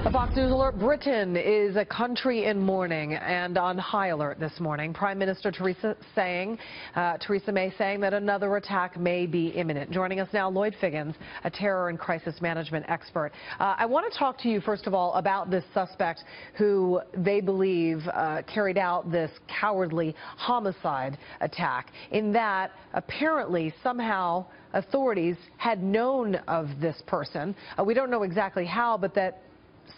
A Fox News alert, Britain is a country in mourning and on high alert this morning. Prime Minister Theresa May saying that another attack may be imminent. Joining us now, Lloyd Figgins, a terror and crisis management expert. I want to talk to you, first of all, about this suspect who they believe carried out this cowardly homicide attack, in that apparently somehow authorities had known of this person. We don't know exactly how, but that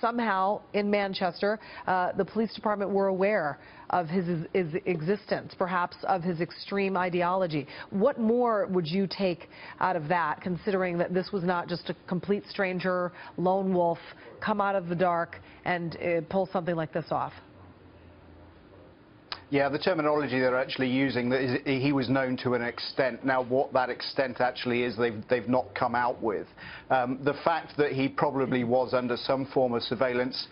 somehow in Manchester, the police department were aware of his existence, perhaps of his extreme ideology. What more would you take out of that, considering that this was not just a complete stranger, lone wolf, come out of the dark and pull something like this off? Yeah, the terminology they're actually using, that is, he was known to an extent. Now, what that extent actually is, they've not come out with. The fact that he probably was under some form of surveillance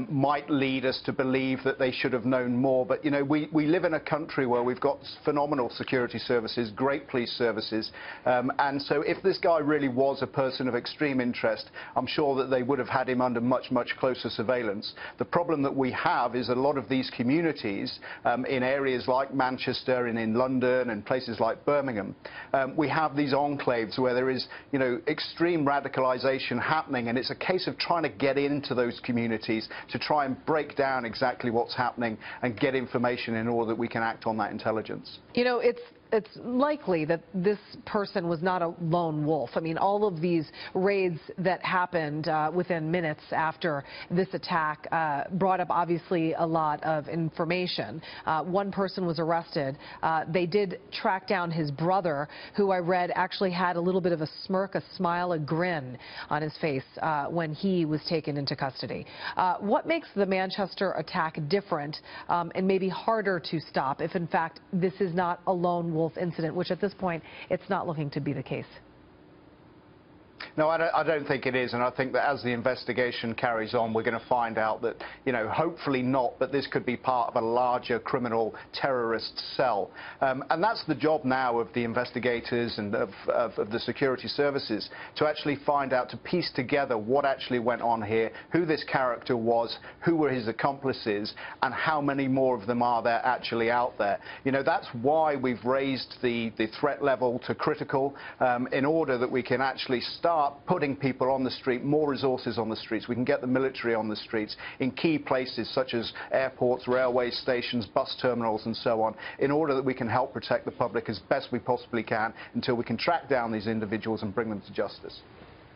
might lead us to believe that they should have known more. But, you know, we live in a country where we've got phenomenal security services, great police services. And so if this guy really was a person of extreme interest, I'm sure that they would have had him under much, much closer surveillance. The problem that we have is a lot of these communities, in areas like Manchester and in London and places like Birmingham, we have these enclaves where there is, you know, extreme radicalization happening, and it's a case of trying to get into those communities to try and break down exactly what's happening and get information in order that we can act on that intelligence. You know, it's likely that this person was not a lone wolf. I mean, all of these raids that happened within minutes after this attack brought up obviously a lot of information. One person was arrested. They did track down his brother, who I read actually had a little bit of a smirk, a smile, a grin on his face when he was taken into custody. What makes the Manchester attack different and maybe harder to stop if, in fact, this is not a lone wolf incident, which at this point it's not looking to be the case? No, I don't think it is, and I think that as the investigation carries on, we're going to find out that, you know, hopefully not, but this could be part of a larger criminal terrorist cell. And that's the job now of the investigators and of the security services, to actually find out, to piece together what actually went on here, who this character was, who were his accomplices, and how many more of them are there actually out there. You know, that's why we've raised the threat level to critical, in order that we can actually start putting people on the street, more resources on the streets. We can get the military on the streets in key places such as airports, railway stations, bus terminals and so on, in order that we can help protect the public as best we possibly can until we can track down these individuals and bring them to justice.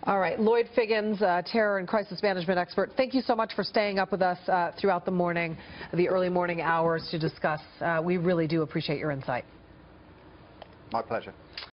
All right, Lloyd Figgins, terror and crisis management expert, thank you so much for staying up with us throughout the morning, the early morning hours to discuss. We really do appreciate your insight. My pleasure.